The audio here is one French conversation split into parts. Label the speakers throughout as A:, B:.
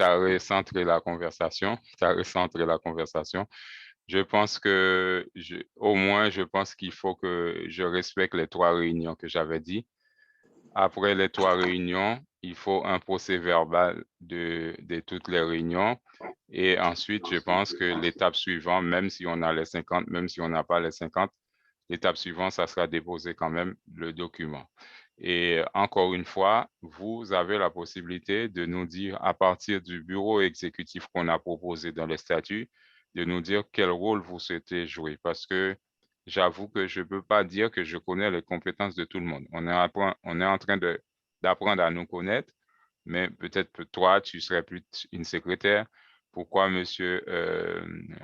A: as recentré la conversation. Je pense que, au moins, je pense qu'il faut que je respecte les 3 réunions que j'avais dit. Après les 3 réunions, il faut un procès-verbal de toutes les réunions. Et ensuite, je pense que l'étape suivante, même si on a les 50, même si on n'a pas les 50, l'étape suivante, ça sera déposer quand même le document. Et encore une fois, vous avez la possibilité de nous dire, à partir du bureau exécutif qu'on a proposé dans les statuts, de nous dire quel rôle vous souhaitez jouer. Parce que j'avoue que je ne peux pas dire que je connais les compétences de tout le monde. On est en train d'apprendre à nous connaître, mais peut-être que toi, tu serais plus une secrétaire. Pourquoi Monsieur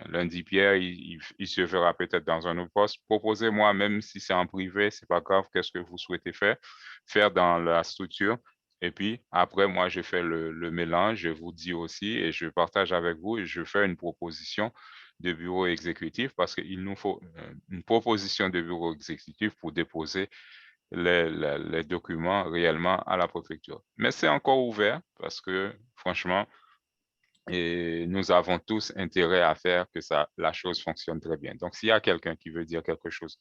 A: Lundi Pierre, il se verra peut-être dans un autre poste. Proposez-moi, même si c'est en privé, c'est pas grave, qu'est-ce que vous souhaitez faire dans la structure. Et puis après, moi, je fais le mélange, je vous dis aussi et je partage avec vous et je fais une proposition de bureau exécutif parce qu'il nous faut une proposition de bureau exécutif pour déposer les documents réellement à la préfecture. Mais c'est encore ouvert parce que franchement, et nous avons tous intérêt à faire que la chose fonctionne très bien. Donc, s'il y a quelqu'un qui veut dire quelque chose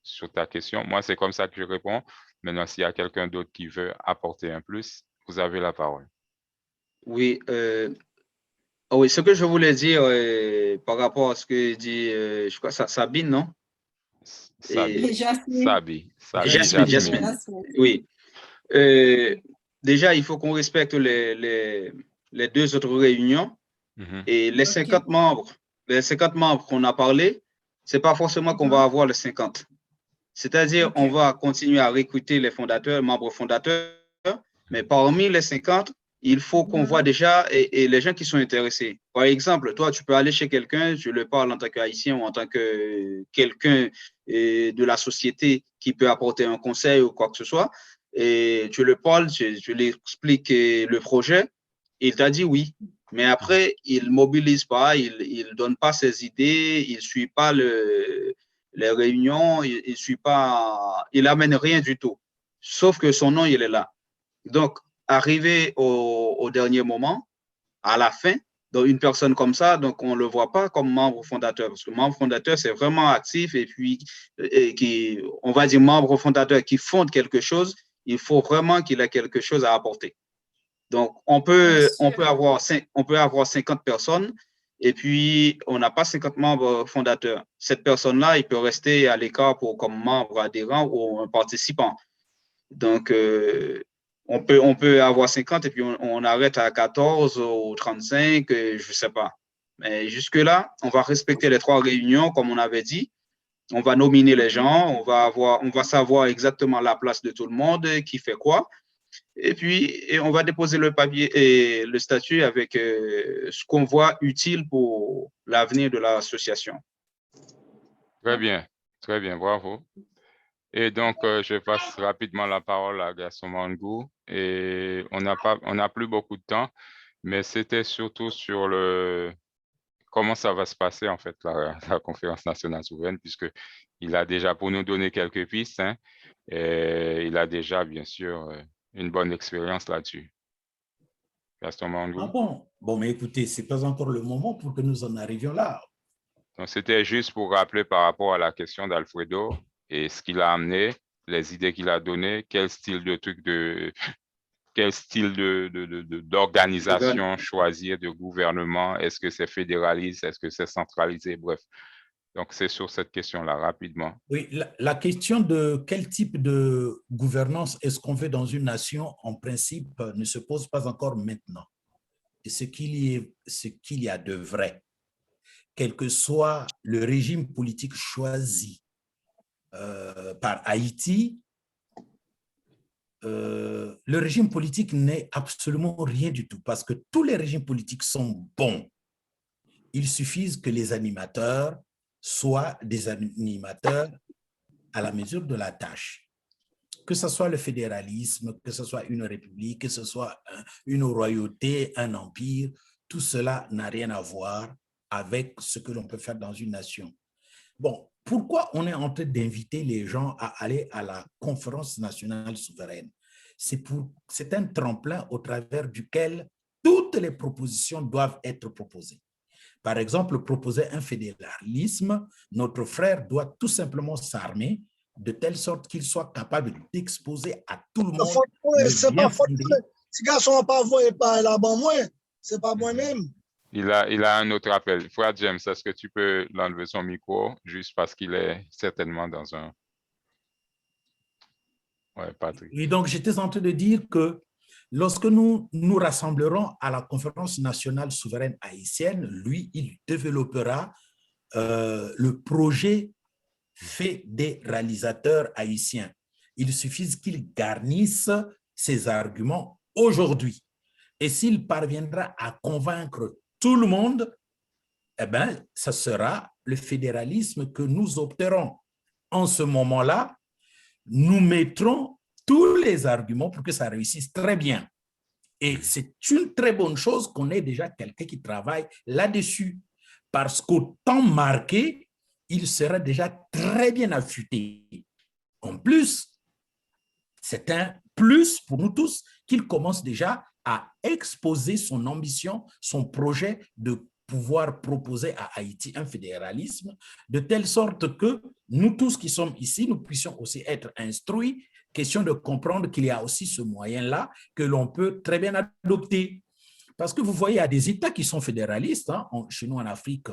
A: sur ta question, moi, c'est comme ça que je réponds. Maintenant, s'il y a quelqu'un d'autre qui veut apporter un plus, vous avez la parole.
B: Oui, oui, ce que je voulais dire par rapport à ce que dit, je crois, Sabine, non?
A: Sabi.
B: Jasmine. Oui. Déjà, il faut qu'on respecte les 2 autres réunions et les 50 membres qu'on a parlé, c'est pas forcément qu'on va avoir les 50. C'est-à-dire, on va continuer à recruter les membres fondateurs, mais parmi les 50, il faut qu'on voit déjà et les gens qui sont intéressés. Par exemple, toi, tu peux aller chez quelqu'un, je le parle en tant qu'haïtien ou en tant que quelqu'un de la société qui peut apporter un conseil ou quoi que ce soit, et tu le parles, je lui explique le projet, il t'a dit oui. Mais après, il ne mobilise pas, il ne donne pas ses idées, il ne suit pas les réunions, il suit pas, il amène rien du tout. Sauf que son nom, il est là. Donc, arrivé au dernier moment, à la fin, donc une personne comme ça, donc on ne le voit pas comme membre fondateur, parce que membre fondateur, c'est vraiment actif et puis, on va dire membre fondateur qui fonde quelque chose, il faut vraiment qu'il ait quelque chose à apporter. Donc, on peut avoir 50 personnes et puis on n'a pas 50 membres fondateurs. Cette personne-là, il peut rester à l'écart comme membre adhérent ou un participant. Donc, on peut avoir 50 et puis on arrête à 14 ou 35, je ne sais pas. Mais jusque-là, on va respecter les 3 réunions, comme on avait dit. On va nominer les gens, on va savoir exactement la place de tout le monde, qui fait quoi. Et puis, on va déposer le papier et le statut avec ce qu'on voit utile pour l'avenir de l'association.
A: Très bien, bravo. Et donc, je passe rapidement la parole à Gaston Mangou. Et on n'a plus beaucoup de temps, mais c'était surtout sur comment ça va se passer, en fait, la conférence nationale souveraine, puisqu'il a déjà, pour nous donner quelques pistes, hein, et il a déjà, bien sûr, une bonne expérience là-dessus. Gaston Mangou.
C: Ah bon? Bon, mais écoutez, ce n'est pas encore le moment pour que nous en arrivions là.
A: Donc, c'était juste pour rappeler par rapport à la question d'Alfredo et ce qu'il a amené, les idées qu'il a données, quel style d'organisation choisir, de gouvernement, est-ce que c'est fédéraliste, est-ce que c'est centralisé, bref. Donc, c'est sur cette question-là, rapidement.
C: Oui, la question de quel type de gouvernance est-ce qu'on veut dans une nation, en principe, ne se pose pas encore maintenant. Et ce qu'il y a de vrai, quel que soit le régime politique choisi par Haïti, le régime politique n'est absolument rien du tout parce que tous les régimes politiques sont bons. Il suffit que les animateurs soient des animateurs à la mesure de la tâche. Que ce soit le fédéralisme, que ce soit une république, que ce soit une royauté, un empire, tout cela n'a rien à voir avec ce que l'on peut faire dans une nation. Bon, pourquoi on est en train d'inviter les gens à aller à la conférence nationale souveraine? C'est un tremplin au travers duquel toutes les propositions doivent être proposées. Par exemple, proposer un fédéralisme, notre frère doit tout simplement s'armer de telle sorte qu'il soit capable d'exposer à tout le monde.
D: C'est pas fort. Si garçon n'a pas voulu par là-bas, moi, c'est pas moi-même.
A: Il a un autre appel. Frère James, est-ce que tu peux l'enlever son micro, juste parce qu'il est certainement dans un... Ouais, Patrick.
C: Et donc, j'étais en train de dire que lorsque nous nous rassemblerons à la conférence nationale souveraine haïtienne, lui, il développera le projet fédéralisateur haïtien. Il suffit qu'il garnisse ses arguments aujourd'hui. Et s'il parviendra à convaincre tout le monde, eh bien, ça sera le fédéralisme que nous opterons. En ce moment-là, nous mettrons tous les arguments pour que ça réussisse très bien. Et c'est une très bonne chose qu'on ait déjà quelqu'un qui travaille là-dessus, parce qu'au temps marqué, il sera déjà très bien affûté. En plus, c'est un plus pour nous tous qu'il commence déjà à exposer son ambition, son projet de pouvoir proposer à Haïti un fédéralisme, de telle sorte que nous tous qui sommes ici, nous puissions aussi être instruits. Question de comprendre qu'il y a aussi ce moyen-là que l'on peut très bien adopter. Parce que vous voyez, il y a des États qui sont fédéralistes. Hein. Chez nous en Afrique,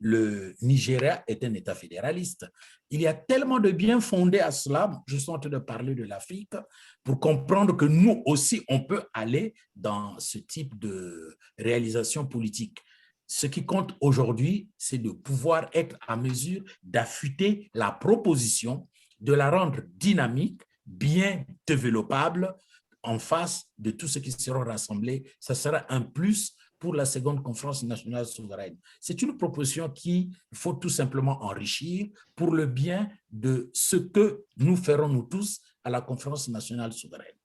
C: le Nigeria est un État fédéraliste. Il y a tellement de bien fondés à cela. Je suis en train de parler de l'Afrique pour comprendre que nous aussi, on peut aller dans ce type de réalisation politique. Ce qui compte aujourd'hui, c'est de pouvoir être à mesure d'affûter la proposition, de la rendre dynamique, bien développable en face de tous ceux qui seront rassemblés. Ça sera un plus pour la seconde conférence nationale souveraine. C'est une proposition qu'il faut tout simplement enrichir pour le bien de ce que nous ferons nous tous à la conférence nationale souveraine.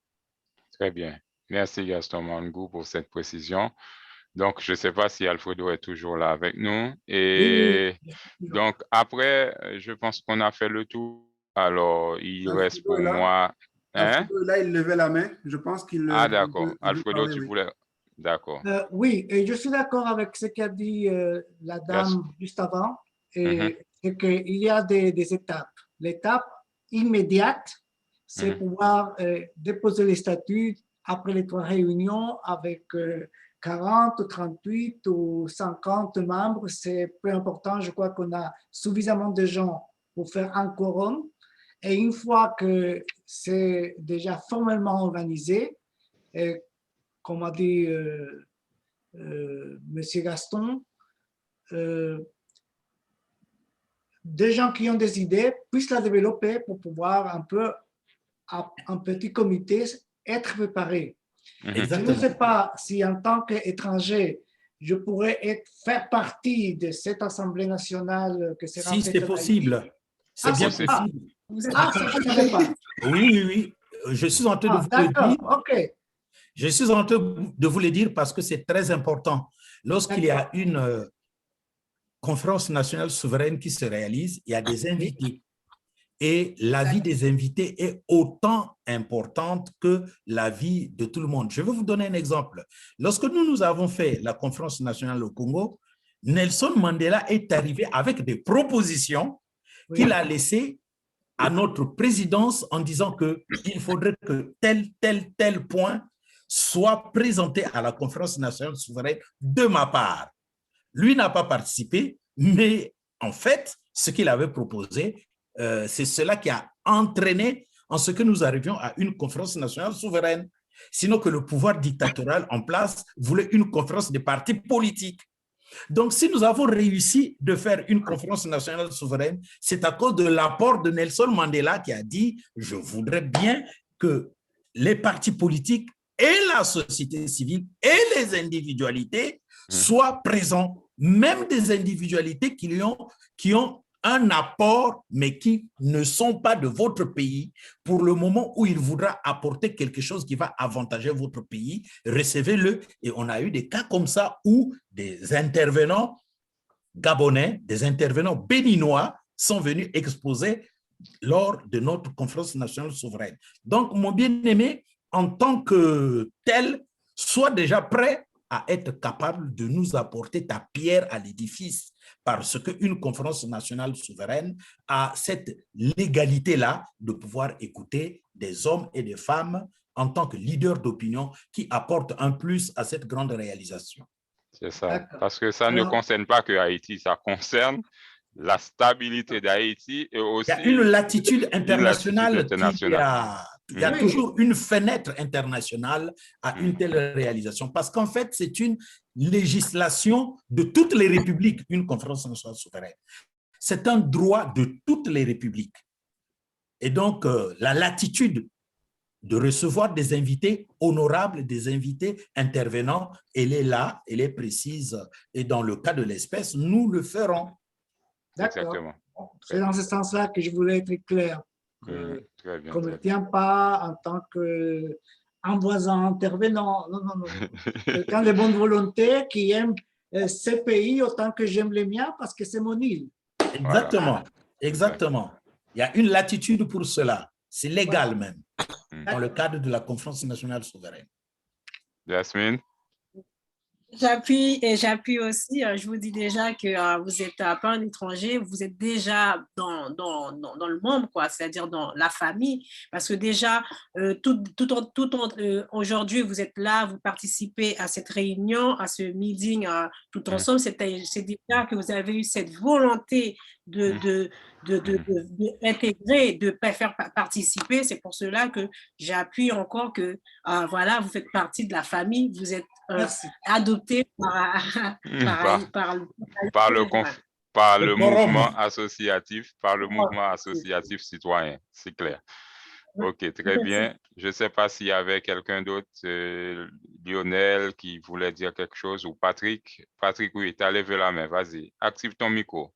A: Très bien. Merci Gaston Mangou pour cette précision. Donc, je ne sais pas si Alfredo est toujours là avec nous. Et donc, après, je pense qu'on a fait le tour. Alors, il
E: Alfredo
A: reste pour moi... Hein?
E: Alfredo, là, il levait la main. Je pense qu'il...
A: Ah, d'accord. Alfredo, tu voulais... D'accord.
F: Oui, et je suis d'accord avec ce qu'a dit la dame juste avant. Et qu'il y a des étapes. L'étape immédiate, c'est pouvoir déposer les statuts après les 3 réunions avec 40, 38 ou 50 membres. C'est peu important. Je crois qu'on a suffisamment de gens pour faire un quorum. Et une fois que c'est déjà formellement organisé, comme a dit M. Gaston, des gens qui ont des idées puissent la développer pour pouvoir un peu, un petit comité, être préparé. Je ne sais pas si en tant qu'étranger, je pourrais faire partie de cette Assemblée nationale que sera
C: si c'est possible. C'est bien possible. Oui. Je suis en train de vous le dire.
F: OK.
C: Je suis en train de vous le dire parce que c'est très important. Lorsqu'il y a une conférence nationale souveraine qui se réalise, il y a des invités. Et l'avis des invités est autant importante que l'avis de tout le monde. Je vais vous donner un exemple. Lorsque nous avons fait la conférence nationale au Congo, Nelson Mandela est arrivé avec des propositions qu'il a laissées à notre présidence en disant qu'il faudrait que tel point soit présenté à la conférence nationale souveraine de ma part. Lui n'a pas participé, mais en fait, ce qu'il avait proposé, c'est cela qui a entraîné en ce que nous arrivions à une conférence nationale souveraine. Sinon que le pouvoir dictatorial en place voulait une conférence des partis politiques. Donc, si nous avons réussi de faire une conférence nationale souveraine, c'est à cause de l'apport de Nelson Mandela qui a dit « Je voudrais bien que les partis politiques et la société civile et les individualités soient présents, même des individualités qui ont un apport, mais qui ne sont pas de votre pays. Pour le moment où il voudra apporter quelque chose qui va avantager votre pays, recevez-le. » Et on a eu des cas comme ça où des intervenants gabonais, des intervenants béninois sont venus exposer lors de notre conférence nationale souveraine. Donc, mon bien-aimé, en tant que tel, sois déjà prêt à être capable de nous apporter ta pierre à l'édifice, parce qu'une conférence nationale souveraine a cette légalité-là de pouvoir écouter des hommes et des femmes en tant que leaders d'opinion qui apportent un plus à cette grande réalisation.
A: C'est ça, parce que ça ne concerne pas que Haïti, ça concerne la stabilité d'Haïti et aussi...
C: Il y a une latitude internationale, il y a
A: Oui.
C: toujours une fenêtre internationale à une telle réalisation, parce qu'en fait, c'est une législation de toutes les républiques, une conférence nationale souveraine. C'est un droit de toutes les républiques. Et donc, la latitude de recevoir des invités honorables, des invités intervenants, elle est là, elle est précise. Et dans le cas de l'espèce, nous le ferons.
F: D'accord. C'est dans ce sens-là que je voulais être clair. Qu'on ne tient pas en tant qu'envoisant, intervenant. Non, non, non. Quelqu'un de bonne volonté qui aime ces pays autant que j'aime les miens parce que c'est mon île.
C: Exactement. Voilà. Exactement. Il y a une latitude pour cela. C'est légal même, dans le cadre de la conférence nationale souveraine.
A: Yasmine?
G: J'appuie aussi. Je vous dis déjà que vous n'êtes pas un étranger, vous êtes déjà dans le monde, quoi, c'est-à-dire dans la famille, parce que déjà, aujourd'hui, vous êtes là, vous participez à cette réunion, à ce meeting tout ensemble. C'est déjà que vous avez eu cette volonté d'intégrer, de faire participer. C'est pour cela que j'appuie encore que voilà, vous faites partie de la famille, vous êtes adopté par
A: le mouvement associatif, par le mouvement associatif citoyen, c'est clair. Ok, très bien. Je ne sais pas s'il y avait quelqu'un d'autre, Lionel, qui voulait dire quelque chose, ou Patrick. Patrick, oui, tu as levé la main, vas-y, active ton micro.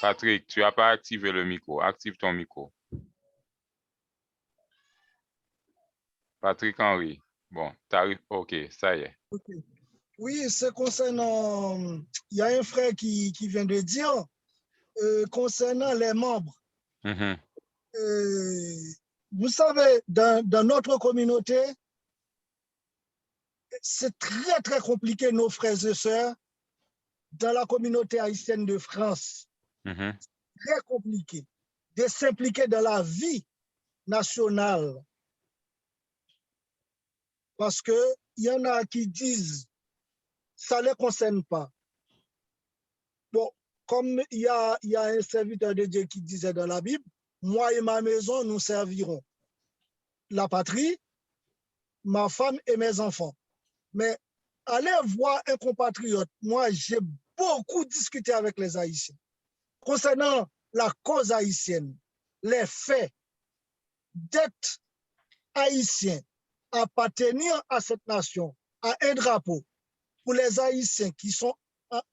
A: Patrick, tu n'as pas activé le micro, active ton micro. Patrick Henry, bon, t'arrives, ok, ça y est.
D: Okay. Oui, c'est concernant, il y a un frère qui vient de dire, concernant les membres. Vous savez, dans notre communauté, c'est très, très compliqué, nos frères et sœurs, dans la communauté haïtienne de France. Très compliqué de s'impliquer dans la vie nationale. Parce qu'il y en a qui disent ça ne les concerne pas. Bon, comme il y a un serviteur de Dieu qui disait dans la Bible, moi et ma maison, nous servirons la patrie, ma femme et mes enfants. Mais allez voir un compatriote. Moi, j'ai beaucoup discuté avec les Haïtiens concernant la cause haïtienne, les faits d'être haïtien, appartenir à cette nation, à un drapeau. Pour les Haïtiens qui sont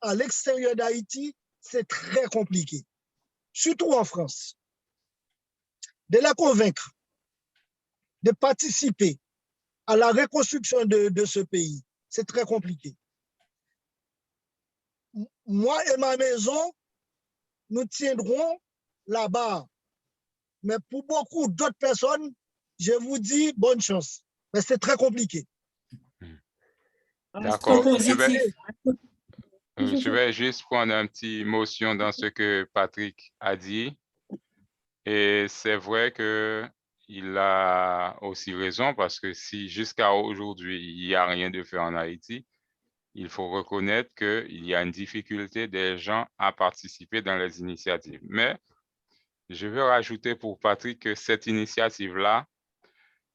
D: à l'extérieur d'Haïti, c'est très compliqué, surtout en France. De les convaincre de participer à la reconstruction de ce pays, c'est très compliqué. Moi et ma maison, nous tiendrons là-bas. Mais pour beaucoup d'autres personnes, je vous dis bonne chance. Mais c'est très compliqué.
A: D'accord. Je vais juste prendre un petit motion dans ce que Patrick a dit. Et c'est vrai qu'il a aussi raison parce que si jusqu'à aujourd'hui, il n'y a rien de fait en Haïti, il faut reconnaître qu'il y a une difficulté des gens à participer dans les initiatives. Mais je veux rajouter pour Patrick que cette initiative-là,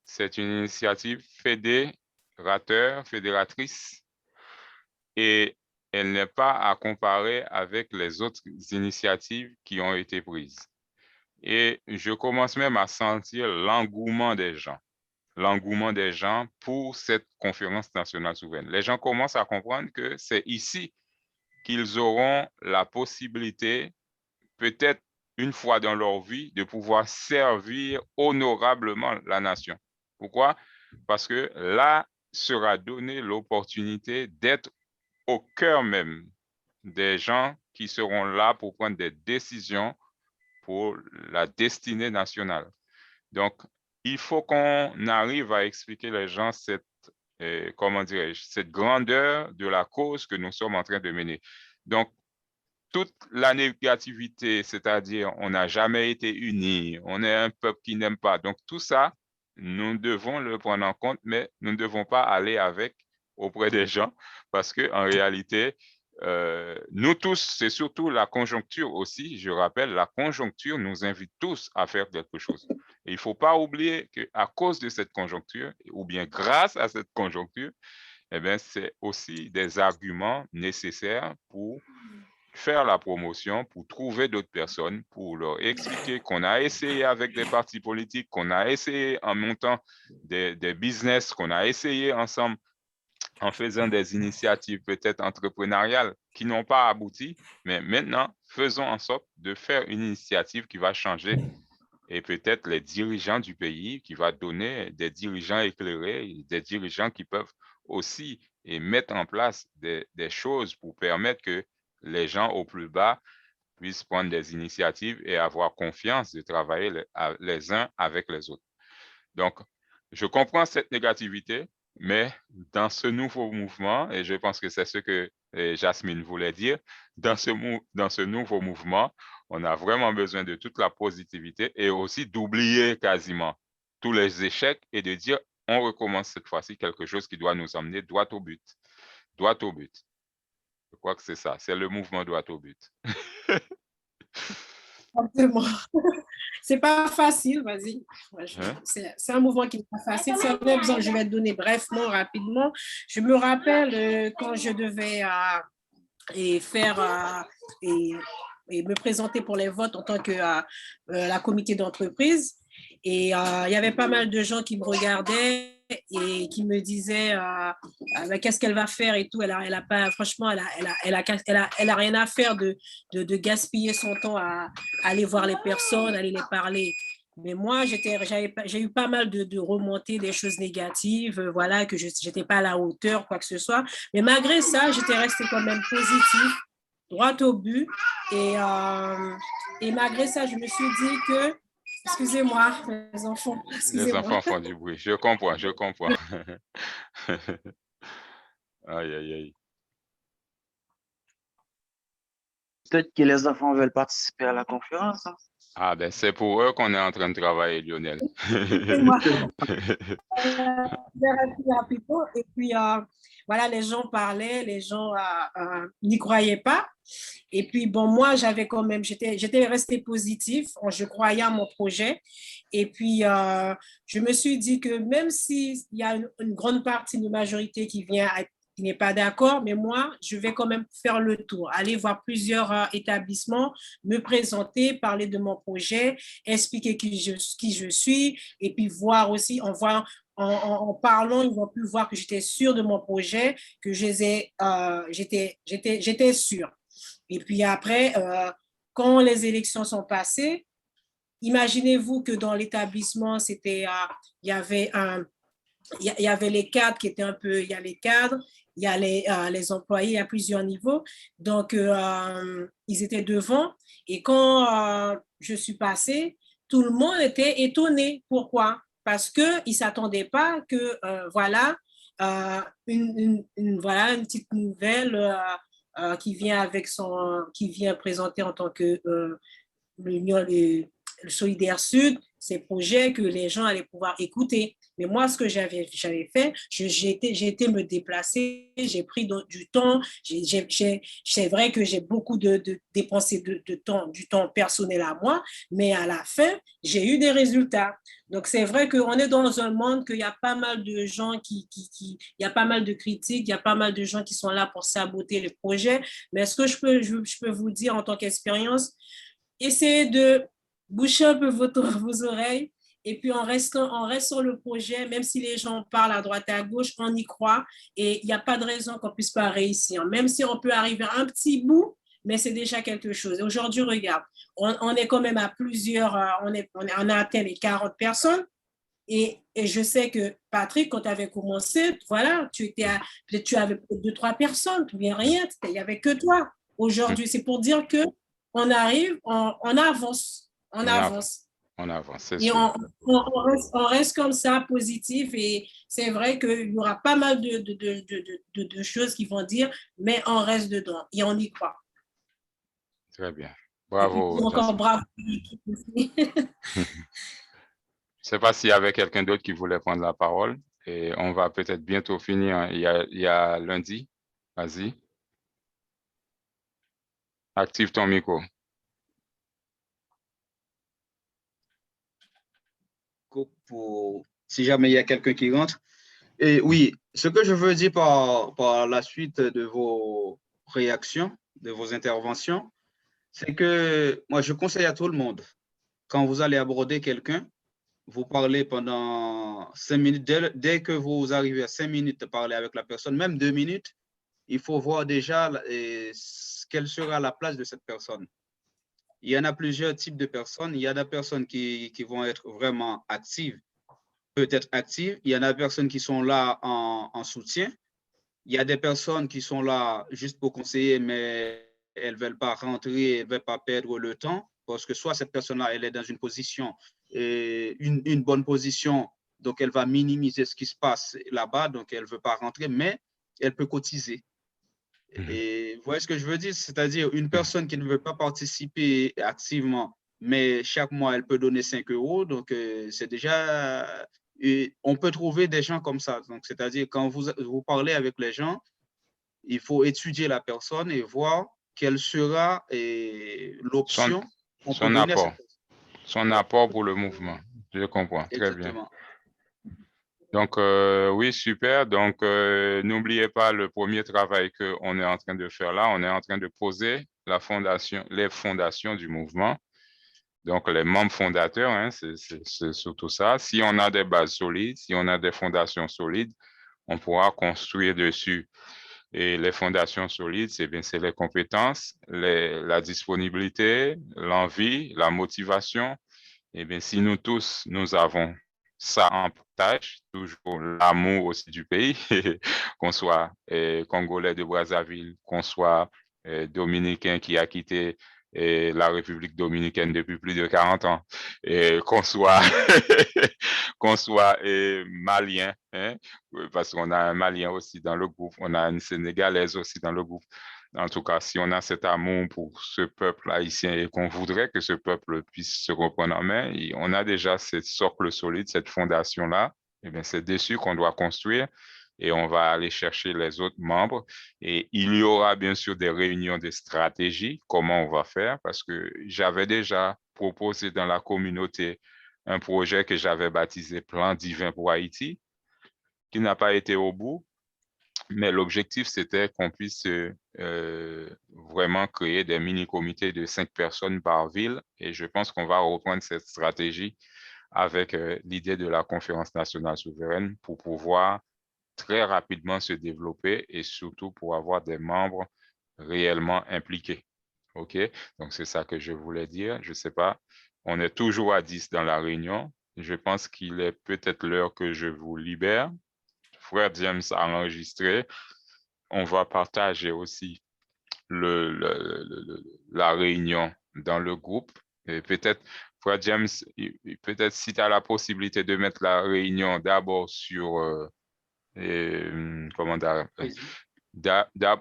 A: c'est une initiative fédératrice, et elle n'est pas à comparer avec les autres initiatives qui ont été prises. Et je commence même à sentir l'engouement des gens pour cette conférence nationale souveraine. Les gens commencent à comprendre que c'est ici qu'ils auront la possibilité, peut-être une fois dans leur vie, de pouvoir servir honorablement la nation. Pourquoi? Parce que là sera donnée l'opportunité d'être au cœur même des gens qui seront là pour prendre des décisions pour la destinée nationale. Donc, il faut qu'on arrive à expliquer les gens cette grandeur de la cause que nous sommes en train de mener. Donc, toute la négativité, c'est-à-dire on n'a jamais été unis, on est un peuple qui n'aime pas. Donc, tout ça, nous devons le prendre en compte, mais nous ne devons pas aller auprès des gens parce qu'en réalité, nous tous, c'est surtout la conjoncture aussi, je rappelle, la conjoncture nous invite tous à faire quelque chose. Et il ne faut pas oublier qu'à cause de cette conjoncture, ou bien grâce à cette conjoncture, eh bien, c'est aussi des arguments nécessaires pour faire la promotion, pour trouver d'autres personnes, pour leur expliquer qu'on a essayé avec des partis politiques, qu'on a essayé en montant des business, qu'on a essayé ensemble en faisant des initiatives peut-être entrepreneuriales qui n'ont pas abouti, mais maintenant, faisons en sorte de faire une initiative qui va changer et peut-être les dirigeants du pays, qui va donner des dirigeants éclairés, des dirigeants qui peuvent aussi mettre en place des choses pour permettre que les gens au plus bas puissent prendre des initiatives et avoir confiance de travailler les uns avec les autres. Donc, je comprends cette négativité, mais dans ce nouveau mouvement, et je pense que c'est ce que Jasmine voulait dire, dans ce nouveau mouvement, on a vraiment besoin de toute la positivité et aussi d'oublier quasiment tous les échecs et de dire, on recommence cette fois-ci quelque chose qui doit nous emmener droit au but. Droit au but. Je crois que c'est ça, c'est le mouvement droit au but.
G: C'est pas facile, vas-y. C'est un mouvement qui n'est pas facile. Je vais te donner brièvement, rapidement. Je me rappelle quand je devais me présenter pour les votes en tant que la comité d'entreprise. Et il y avait pas mal de gens qui me regardaient et qui me disaient qu'est-ce qu'elle va faire et tout. Elle a pas, franchement, elle a rien à faire de gaspiller son temps à aller voir les personnes, aller les parler. Mais moi, j'ai eu pas mal de remontées, des choses négatives, voilà, que je n'étais pas à la hauteur, quoi que ce soit. Mais malgré ça, j'étais restée quand même positive, droit au but. Et malgré ça, je me suis dit que, excusez-moi, les enfants.
A: Les enfants font du bruit. Je comprends. Aïe, aïe, aïe.
H: Peut-être que les enfants veulent participer à la conférence. Hein?
A: Ah ben, c'est pour eux qu'on est en train de travailler, Lionel.
G: Et puis, voilà, les gens parlaient, les gens n'y croyaient pas. Et puis, bon, moi, j'avais quand même, j'étais restée positive, je croyais à mon projet. Et puis, je me suis dit que même s'il y a une grande partie, une majorité qui n'est pas d'accord, mais moi, je vais quand même faire le tour, aller voir plusieurs établissements, me présenter, parler de mon projet, expliquer qui je suis, et puis voir aussi, en parlant, ils vont plus voir que j'étais sûre de mon projet, que j'étais sûre. Et puis après, quand les élections sont passées, imaginez-vous que dans l'établissement, il y avait les cadres qui étaient un peu, il y a les cadres, il y a les employés à plusieurs niveaux. Donc, ils étaient devant. Et quand je suis passée, tout le monde était étonné. Pourquoi? Parce qu'ils ne s'attendaient pas que, une petite nouvelle qui vient présenter en tant que l'Union, le Solidaire Sud, ces projets que les gens allaient pouvoir écouter. Mais moi, ce que j'avais fait, j'ai été me déplacer, j'ai pris du temps. C'est vrai que j'ai beaucoup dépensé du temps personnel à moi, mais à la fin, j'ai eu des résultats. Donc, c'est vrai qu'on est dans un monde qu'il y a pas mal de gens il y a pas mal de critiques, il y a pas mal de gens qui sont là pour saboter les projets. Mais ce que je peux vous dire en tant qu'expérience, essayez de boucher un peu vos oreilles et puis on reste sur le projet, même si les gens parlent à droite et à gauche, on y croit et il n'y a pas de raison qu'on ne puisse pas réussir. Même si on peut arriver à un petit bout, mais c'est déjà quelque chose. Aujourd'hui, regarde, on est quand même à plusieurs, on a atteint les 40 personnes et je sais que Patrick, quand tu avais commencé, voilà, tu avais 2-3 personnes, tu viens rien, il n'y avait que toi. Aujourd'hui, c'est pour dire qu'on arrive, on avance. On avance.
A: On avance, c'est
G: et
A: sûr.
G: on reste comme ça, positif, et c'est vrai qu'il y aura pas mal de choses qui vont dire, mais on reste dedans et on y croit.
A: Très bien. Bravo.
G: Encore bravo.
A: Je ne sais pas s'il y avait quelqu'un d'autre qui voulait prendre la parole, et on va peut-être bientôt finir. Il y a lundi. Vas-y. Active ton micro.
B: Si jamais il y a quelqu'un qui rentre. Et oui, ce que je veux dire par la suite de vos réactions, de vos interventions, c'est que moi, je conseille à tout le monde, quand vous allez aborder quelqu'un, vous parlez pendant 5 minutes. Dès que vous arrivez à 5 minutes de parler avec la personne, même 2 minutes, il faut voir déjà quelle sera la place de cette personne. Il y en a plusieurs types de personnes. Il y a des personnes qui vont être vraiment actives, peut-être actives. Il y en a des personnes qui sont là en soutien. Il y a des personnes qui sont là juste pour conseiller, mais elles ne veulent pas rentrer, elles ne veulent pas perdre le temps, parce que soit cette personne-là, elle est dans une position, une bonne position, donc elle va minimiser ce qui se passe là-bas, donc elle ne veut pas rentrer, mais elle peut cotiser. Et vous voyez ce que je veux dire? C'est-à-dire une personne qui ne veut pas participer activement, mais chaque mois, elle peut donner 5 €. Donc, c'est déjà... on peut trouver des gens comme ça. Donc, c'est-à-dire quand vous parlez avec les gens, il faut étudier la personne et voir quelle sera l'option qu'on peut donner à cette personne.
A: Son apport pour le mouvement. Je comprends. Très bien. Donc, oui, super. Donc, n'oubliez pas le premier travail qu'on est en train de faire là. On est en train de poser les fondations du mouvement. Donc, les membres fondateurs, hein, c'est surtout ça. Si on a des bases solides, si on a des fondations solides, on pourra construire dessus. Et les fondations solides, c'est les compétences, la disponibilité, l'envie, la motivation. Eh bien, si nous tous, nous avons ça en partage, toujours l'amour aussi du pays, qu'on soit Congolais de Brazzaville, qu'on soit Dominicain qui a quitté la République dominicaine depuis plus de 40 ans, et qu'on soit, qu'on soit Malien, hein, parce qu'on a un Malien aussi dans le groupe, on a une Sénégalaise aussi dans le groupe. En tout cas, si on a cet amour pour ce peuple haïtien et qu'on voudrait que ce peuple puisse se reprendre en main, on a déjà cette socle solide, cette fondation-là, et bien c'est dessus qu'on doit construire et on va aller chercher les autres membres. Et il y aura bien sûr des réunions de stratégie, comment on va faire, parce que j'avais déjà proposé dans la communauté un projet que j'avais baptisé Plan divin pour Haïti, qui n'a pas été au bout. Mais l'objectif, c'était qu'on puisse vraiment créer des mini-comités de 5 personnes par ville. Et je pense qu'on va reprendre cette stratégie avec l'idée de la conférence nationale souveraine pour pouvoir très rapidement se développer et surtout pour avoir des membres réellement impliqués. OK? Donc, c'est ça que je voulais dire. Je ne sais pas, on est toujours à 10 dans la réunion. Je pense qu'il est peut-être l'heure que je vous libère. Frère James a enregistré. On va partager aussi la réunion dans le groupe. Et peut-être, Frère James, peut-être si tu as la possibilité de mettre la réunion d'abord sur, comment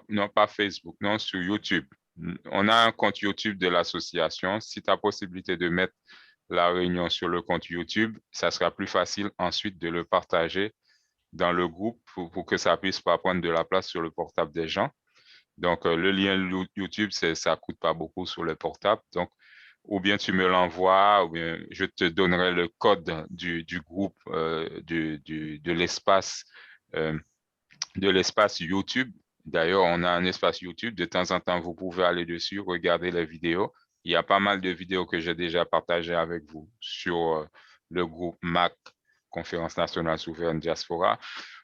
A: non pas Facebook, non, sur YouTube. On a un compte YouTube de l'association. Si tu as la possibilité de mettre la réunion sur le compte YouTube, ça sera plus facile ensuite de le partager dans le groupe pour que ça puisse pas prendre de la place sur le portable des gens. Donc, le lien YouTube, ça coûte pas beaucoup sur le portable. Donc, ou bien tu me l'envoies, ou bien je te donnerai le code du groupe, de l'espace YouTube. D'ailleurs, on a un espace YouTube. De temps en temps, vous pouvez aller dessus, regarder les vidéos. Il y a pas mal de vidéos que j'ai déjà partagées avec vous sur le groupe MAC, Conférence nationale souveraine diaspora.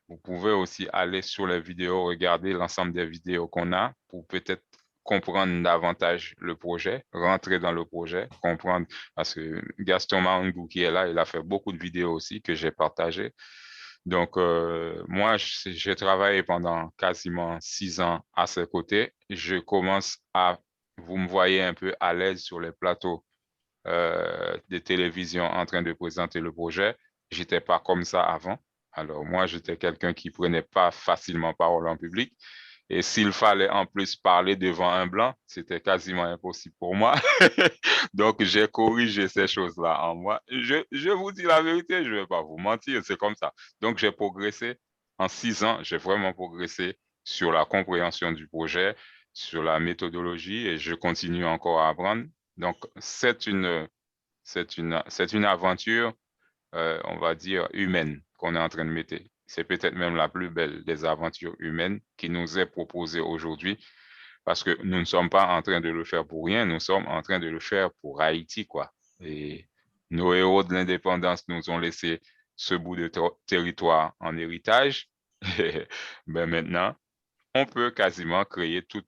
A: Vous pouvez aussi aller sur les vidéos, regarder l'ensemble des vidéos qu'on a pour peut-être comprendre davantage le projet, rentrer dans le projet, comprendre, parce que Gaston Mahungou qui est là, il a fait beaucoup de vidéos aussi que j'ai partagées. Donc, moi, j'ai travaillé pendant quasiment 6 ans à ses côtés. Je commence vous me voyez un peu à l'aise sur les plateaux des télévisions en train de présenter le projet. Je n'étais pas comme ça avant. Alors, moi, j'étais quelqu'un qui ne prenait pas facilement parole en public. Et s'il fallait en plus parler devant un blanc, c'était quasiment impossible pour moi. Donc, j'ai corrigé ces choses-là en moi. Je vous dis la vérité, je ne vais pas vous mentir, c'est comme ça. Donc, j'ai progressé. En 6 ans, j'ai vraiment progressé sur la compréhension du projet, sur la méthodologie, et je continue encore à apprendre. Donc, c'est une aventure, on va dire, humaine qu'on est en train de mettre. C'est peut-être même la plus belle des aventures humaines qui nous est proposée aujourd'hui, parce que nous ne sommes pas en train de le faire pour rien, nous sommes en train de le faire pour Haïti, quoi. Et nos héros de l'indépendance nous ont laissé ce bout de territoire en héritage. Ben maintenant, on peut quasiment créer tout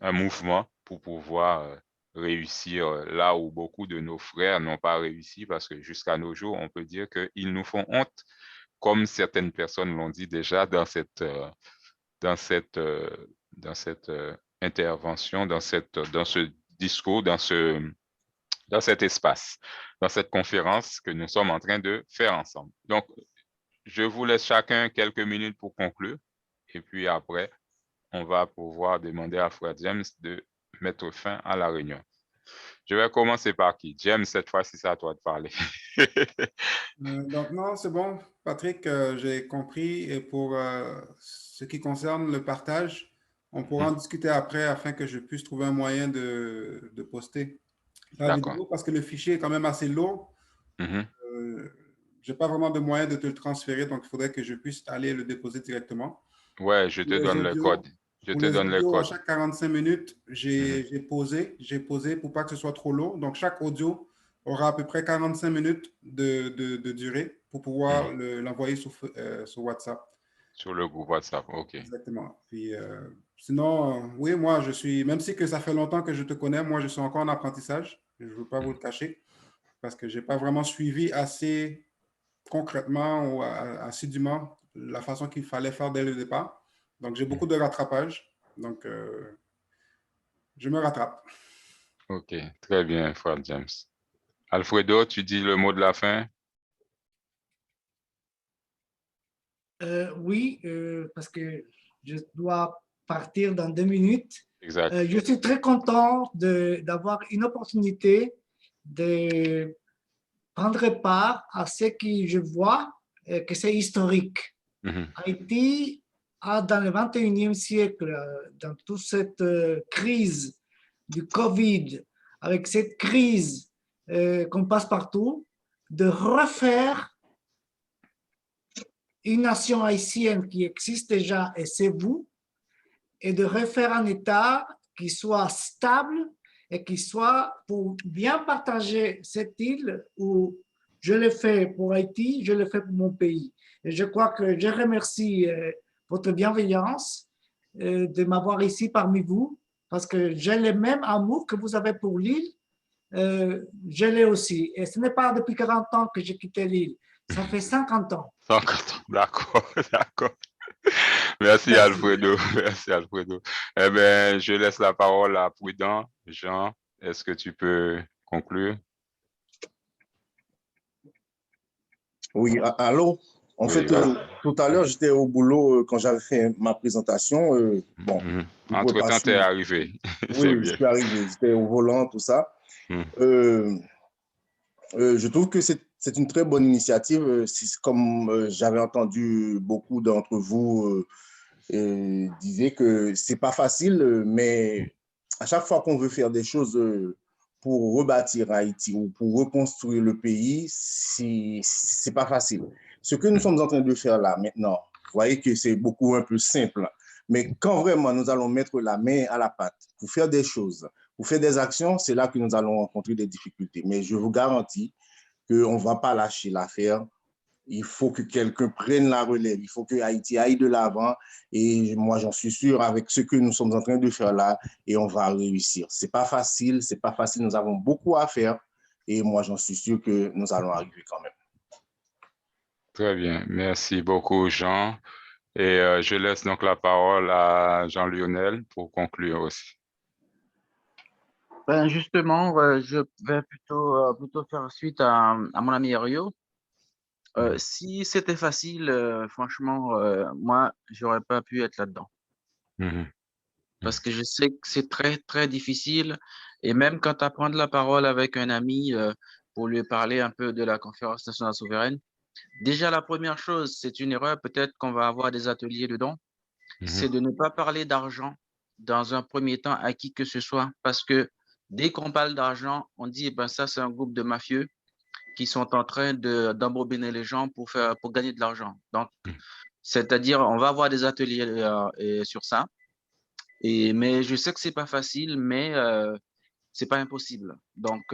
A: un mouvement pour pouvoir réussir là où beaucoup de nos frères n'ont pas réussi, parce que jusqu'à nos jours, on peut dire qu'ils nous font honte, comme certaines personnes l'ont dit déjà dans cette intervention, dans ce discours, dans cet espace, dans cette conférence que nous sommes en train de faire ensemble. Donc, je vous laisse chacun quelques minutes pour conclure, et puis après, on va pouvoir demander à Frère James de mettre fin à la réunion. Je vais commencer par qui? James, cette fois-ci, c'est à toi de parler.
E: Donc, non, c'est bon, Patrick, j'ai compris. Et pour ce qui concerne le partage, on pourra en discuter après afin que je puisse trouver un moyen de poster la vidéo parce que le fichier est quand même assez lourd. Je n'ai pas vraiment de moyen de te le transférer, donc il faudrait que je puisse aller le déposer directement.
A: Ouais, je te donne le code. Je te donne le code.
E: À chaque 45 minutes, j'ai posé pour pas que ce soit trop lourd. Donc, chaque audio aura à peu près 45 minutes de durée pour pouvoir l'envoyer sur WhatsApp.
A: Sur le groupe WhatsApp, OK.
E: Exactement. Puis, sinon, oui, moi, même si que ça fait longtemps que je te connais, moi, je suis encore en apprentissage. Je ne veux pas vous le cacher parce que je n'ai pas vraiment suivi assez concrètement ou assidûment la façon qu'il fallait faire dès le départ. Donc, j'ai beaucoup de rattrapage. Donc, je me rattrape.
A: OK, très bien, Frère James. Alfredo, tu dis le mot de la fin?
F: Oui, parce que je dois partir dans 2 minutes.
A: Exact.
F: Je suis très content d'avoir une opportunité de prendre part à ce que je vois que c'est historique. Haïti a, dans le 21e siècle, dans toute cette crise du Covid, avec cette crise qu'on passe partout, de refaire une nation haïtienne qui existe déjà, et c'est vous, et de refaire un État qui soit stable et qui soit pour bien partager cette île où je l'ai fait pour Haïti, je l'ai fait pour mon pays. Et je crois que je remercie votre bienveillance de m'avoir ici parmi vous, parce que j'ai le même amour que vous avez pour l'île, je l'ai aussi. Et ce n'est pas depuis 40 ans que j'ai quitté l'île, ça fait 50 ans.
A: 50 ans, d'accord, d'accord. Merci Alfredo, merci Alfredo. Eh bien, je laisse la parole à Prudent. Jean, est-ce que tu peux conclure?
I: Oui, allô? En fait, tout à l'heure, j'étais au boulot quand j'avais fait ma présentation. Bon,
A: entre-temps, tu es arrivé.
I: Oui, je suis arrivé. J'étais au volant, tout ça. Je trouve que c'est une très bonne initiative. Comme j'avais entendu beaucoup d'entre vous disaient que c'est pas facile, mais à chaque fois qu'on veut faire des choses pour rebâtir Haïti ou pour reconstruire le pays, c'est pas facile. Ce que nous sommes en train de faire là maintenant, vous voyez que c'est beaucoup un peu simple, mais quand vraiment nous allons mettre la main à la pâte pour faire des choses, pour faire des actions, c'est là que nous allons rencontrer des difficultés. Mais je vous garantis qu'on ne va pas lâcher l'affaire. Il faut que quelqu'un prenne la relève. Il faut que Haïti aille de l'avant. Et moi, j'en suis sûr, avec ce que nous sommes en train de faire là, et on va réussir. Ce n'est pas facile, c'est pas facile. Nous avons beaucoup à faire. Et moi, j'en suis sûr que nous allons arriver quand même.
A: Très bien. Merci beaucoup, Jean. Et je laisse donc la parole à Jean-Lionel pour conclure aussi.
H: Ben justement, je vais plutôt faire suite à mon ami Rio. Si c'était facile, franchement, moi, j'aurais pas pu être là-dedans. Parce que je sais que c'est très, très difficile. Et même quand tu as prendre la parole avec un ami pour lui parler un peu de la conférence nationale souveraine, déjà la première chose, c'est une erreur, peut-être qu'on va avoir des ateliers dedans, c'est de ne pas parler d'argent dans un premier temps à qui que ce soit. Parce que dès qu'on parle d'argent, on dit, eh ben, ça, c'est un groupe de mafieux qui sont en train d'embobiner les gens pour gagner de l'argent. Donc, c'est-à-dire, on va avoir des ateliers sur ça. Mais je sais que c'est pas facile, mais c'est pas impossible. Donc,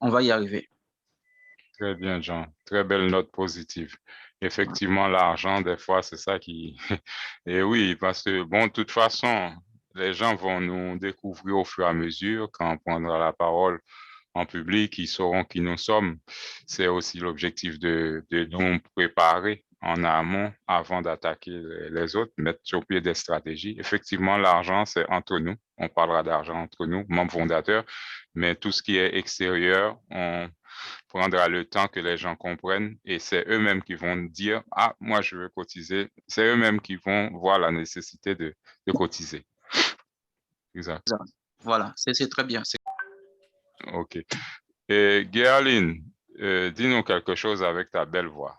H: on va y arriver.
A: Très bien, Jean. Très belle note positive. Effectivement, l'argent, des fois, c'est ça qui... Et oui, parce que, bon, de toute façon, les gens vont nous découvrir au fur et à mesure quand on prendra la parole en public, ils sauront qui nous sommes. C'est aussi l'objectif de nous préparer en amont avant d'attaquer les autres, mettre sur pied des stratégies. Effectivement, l'argent, c'est entre nous. On parlera d'argent entre nous, membres fondateurs, mais tout ce qui est extérieur, on prendra le temps que les gens comprennent et c'est eux-mêmes qui vont dire, ah, moi, je veux cotiser. C'est eux-mêmes qui vont voir la nécessité de cotiser. Exact.
H: Voilà, c'est très bien.
A: OK. Et Guerline, dis-nous quelque chose avec ta belle voix.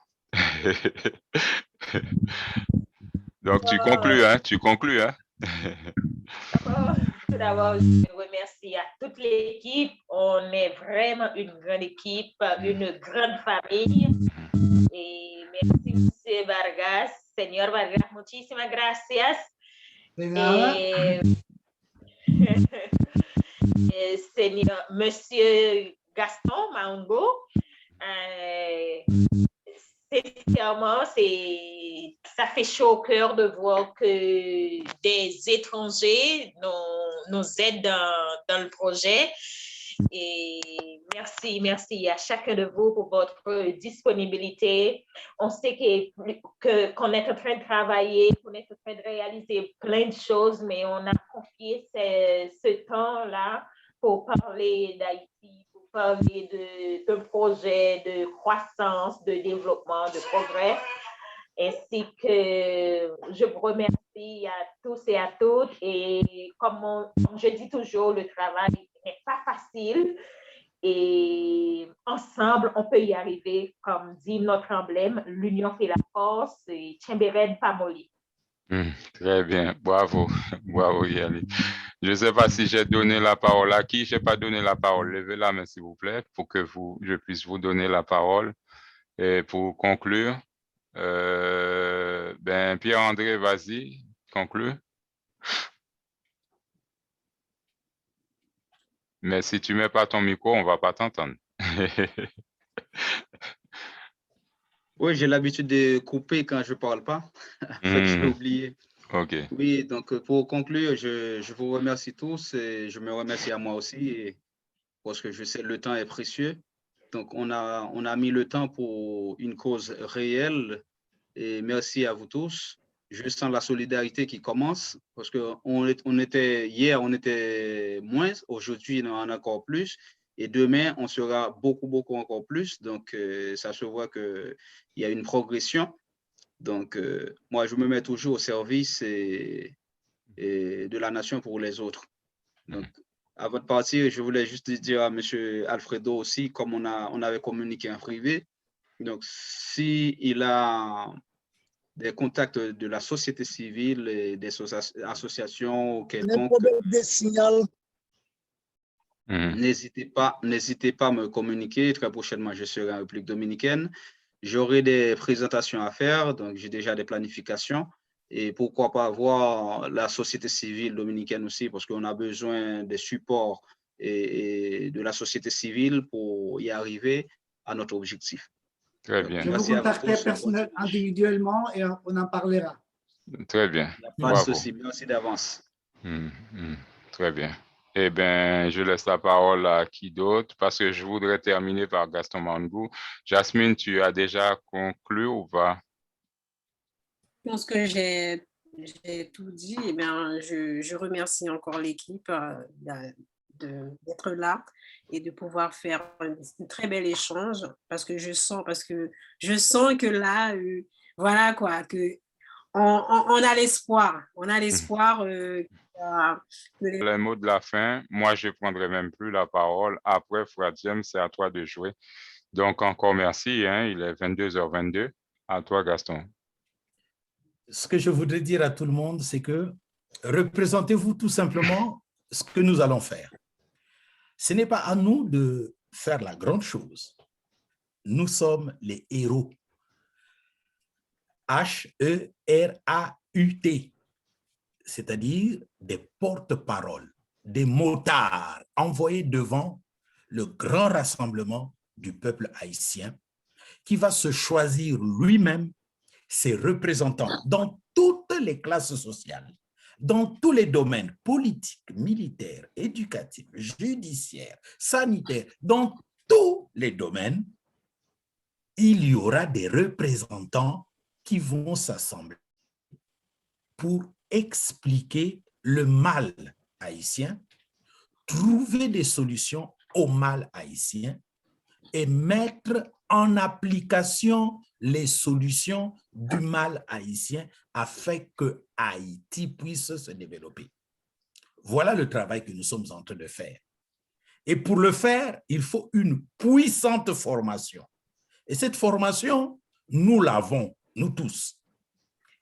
A: Donc, tu conclus, hein? Tu conclus, hein?
J: Tout d'abord, je remercie à toute l'équipe. On est vraiment une grande équipe, une grande famille. Et merci, M. Vargas, Señor Vargas, muchísimas gracias. Seigneur, Monsieur Gaston Maungo, sincèrement, ça fait chaud au cœur de voir que des étrangers nous aident dans le projet. Et merci à chacun de vous pour votre disponibilité. On sait qu'on est en train de travailler, qu'on est en train de réaliser plein de choses, mais on a confié ce temps-là pour parler d'Haïti, pour parler de projets de croissance, de développement, de progrès. Ainsi que je vous remercie à tous et à toutes. Et comme je dis toujours, le travail n'est pas facile. Et ensemble, on peut y arriver. Comme dit notre emblème, l'union fait la force. Et Tchemberen Pamoli.
A: Très bien. Bravo. Bravo, Yali. Je ne sais pas si j'ai donné la parole à qui. Je n'ai pas donné la parole. Levez la main, s'il vous plaît, pour que je puisse vous donner la parole. Et pour conclure, Pierre-André, vas-y, conclue. Mais si tu ne mets pas ton micro, on ne va pas t'entendre.
B: Oui, j'ai l'habitude de couper quand je ne parle pas. J'ai oublié.
A: OK.
B: Oui, donc pour conclure, je vous remercie tous et je me remercie à moi aussi parce que je sais que le temps est précieux. Donc, on a mis le temps pour une cause réelle et merci à vous tous. Je sens la solidarité qui commence parce que hier, on était moins, aujourd'hui, on en a encore plus. Et demain, on sera beaucoup encore plus. Donc, ça se voit qu'il y a une progression. Donc, moi, je me mets toujours au service et de la nation pour les autres. Donc, avant de partir, je voulais juste dire à M. Alfredo aussi, comme on avait communiqué en privé, donc s'il a des contacts de la société civile et des associations ou quelconque, n'hésitez pas à me communiquer. Très prochainement, je serai en République dominicaine. J'aurai des présentations à faire, donc j'ai déjà des planifications. Et pourquoi pas voir la société civile dominicaine aussi, parce qu'on a besoin des supports et de la société civile pour y arriver à notre objectif.
A: Très bien.
F: Je vous contacterai personnellement, individuellement et on en parlera.
A: Très bien.
B: Il n'y a pas de souci. Merci d'avance.
A: Très bien. Eh bien, je laisse la parole à qui d'autre parce que je voudrais terminer par Gaston Mangou. Jasmine, tu as déjà conclu ou pas?
G: Je pense que j'ai tout dit. Eh bien, je remercie encore l'équipe. d'être là et de pouvoir faire un très bel échange parce que je sens que là, voilà quoi, que on a l'espoir. On a l'espoir
A: le mot de la fin, moi, je ne prendrai même plus la parole. Après, Frère James, c'est à toi de jouer. Donc, encore merci. Hein, il est 22h22. À toi, Gaston.
C: Ce que je voudrais dire à tout le monde, c'est que représentez-vous tout simplement ce que nous allons faire. Ce n'est pas à nous de faire la grande chose. Nous sommes les héros. H-E-R-A-U-T, c'est-à-dire des porte-paroles, des motards envoyés devant le grand rassemblement du peuple haïtien qui va se choisir lui-même ses représentants dans toutes les classes sociales, dans tous les domaines politiques, militaires, éducatifs, judiciaires, sanitaires, dans tous les domaines, il y aura des représentants qui vont s'assembler pour expliquer le mal haïtien, trouver des solutions au mal haïtien et mettre en application les solutions du mal haïtien afin que Haïti puisse se développer. Voilà le travail que nous sommes en train de faire. Et pour le faire, il faut une puissante formation. Et cette formation, nous l'avons, nous tous.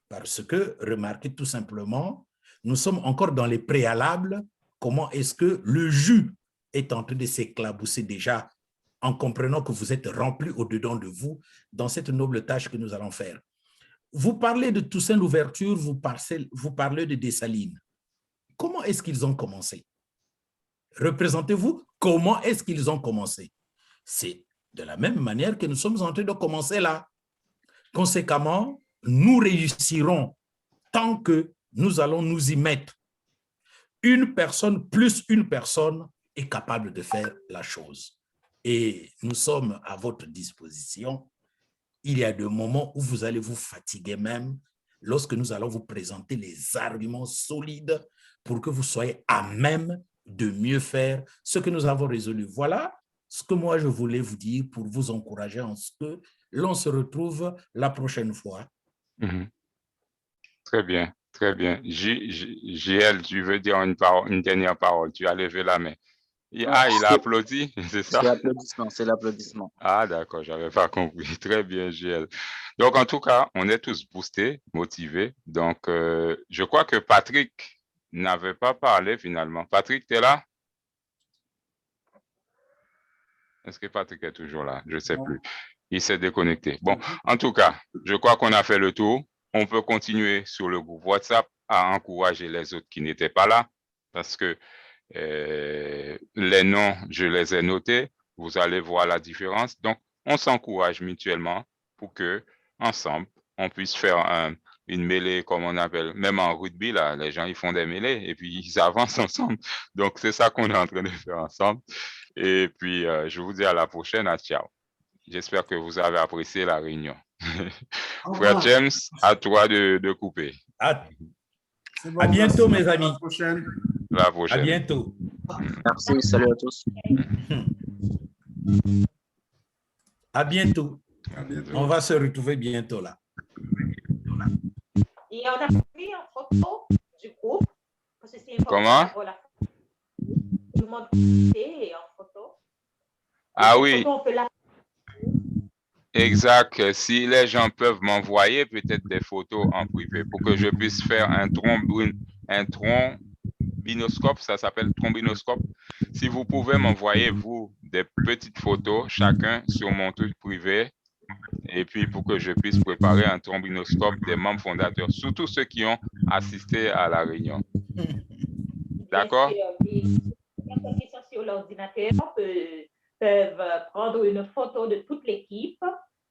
C: Parce que, remarquez tout simplement, nous sommes encore dans les préalables. Comment est-ce que le jus est en train de s'éclabousser déjà en comprenant que vous êtes remplis au-dedans de vous dans cette noble tâche que nous allons faire. Vous parlez de Toussaint Louverture, vous parlez de Dessalines. Comment est-ce qu'ils ont commencé? Représentez-vous, comment est-ce qu'ils ont commencé? C'est de la même manière que nous sommes en train de commencer là. Conséquemment, nous réussirons tant que nous allons nous y mettre. Une personne plus une personne est capable de faire la chose. Et nous sommes à votre disposition. Il y a des moments où vous allez vous fatiguer même lorsque nous allons vous présenter les arguments solides pour que vous soyez à même de mieux faire ce que nous avons résolu. Voilà ce que moi je voulais vous dire pour vous encourager en ce que l'on se retrouve la prochaine fois.
A: Très bien, très bien. JL, tu veux dire une dernière parole? Tu as levé la main. Il a applaudi, c'est ça?
H: C'est l'applaudissement.
A: Ah, d'accord, je n'avais pas compris. Très bien, JL. Donc, en tout cas, on est tous boostés, motivés. Donc, je crois que Patrick n'avait pas parlé finalement. Patrick, tu es là? Est-ce que Patrick est toujours là? Je ne sais plus. Il s'est déconnecté. Bon, en tout cas, je crois qu'on a fait le tour. On peut continuer sur le groupe WhatsApp à encourager les autres qui n'étaient pas là parce que les noms, je les ai notés. Vous allez voir la différence. Donc, on s'encourage mutuellement pour que, ensemble, on puisse faire une mêlée, comme on appelle, même en rugby, là, les gens, ils font des mêlées et puis ils avancent ensemble. Donc, c'est ça qu'on est en train de faire ensemble. Et puis, je vous dis à la prochaine. À ciao. J'espère que vous avez apprécié la réunion. Frère James, à toi de couper.
C: Bon, à bientôt, mes amis.
A: La prochaine.
C: À bientôt.
H: Merci, salut à tous.
C: À bientôt.
E: À bientôt.
C: On va se retrouver bientôt là.
J: Et on a pris en photo du groupe. Parce que c'est important.
A: Comment?
J: Tout le monde est en photo.
A: Ah oui.
J: On peut la...
A: Exact. Si les gens peuvent m'envoyer peut-être des photos en privé pour que je puisse faire un trombinoscope, ça s'appelle trombinoscope. Si vous pouvez m'envoyer, vous, des petites photos, chacun sur mon truc privé, et puis pour que je puisse préparer un trombinoscope des membres fondateurs, surtout ceux qui ont assisté à la réunion. D'accord?
J: Les personnes qui sont sur l'ordinateur peuvent prendre une photo de toute l'équipe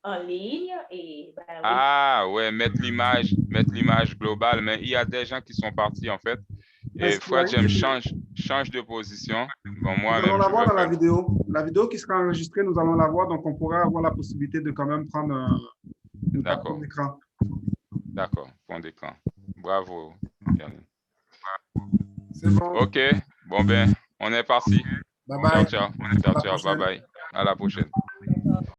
J: en ligne et oui.
A: Ah ouais, mettre l'image globale, mais il y a des gens qui sont partis en fait. Et Frère James change de position. Bon,
E: nous allons la voir dans la vidéo. La vidéo qui sera enregistrée, nous allons la voir, donc on pourra avoir la possibilité de quand même prendre une fond d'écran.
A: D'accord, fond d'écran. Bravo.
E: C'est bon.
A: Ok, bon ben, On est parti.
E: Bye bye.
A: Ciao, ciao. Ciao, ciao. Bye bye. À la prochaine.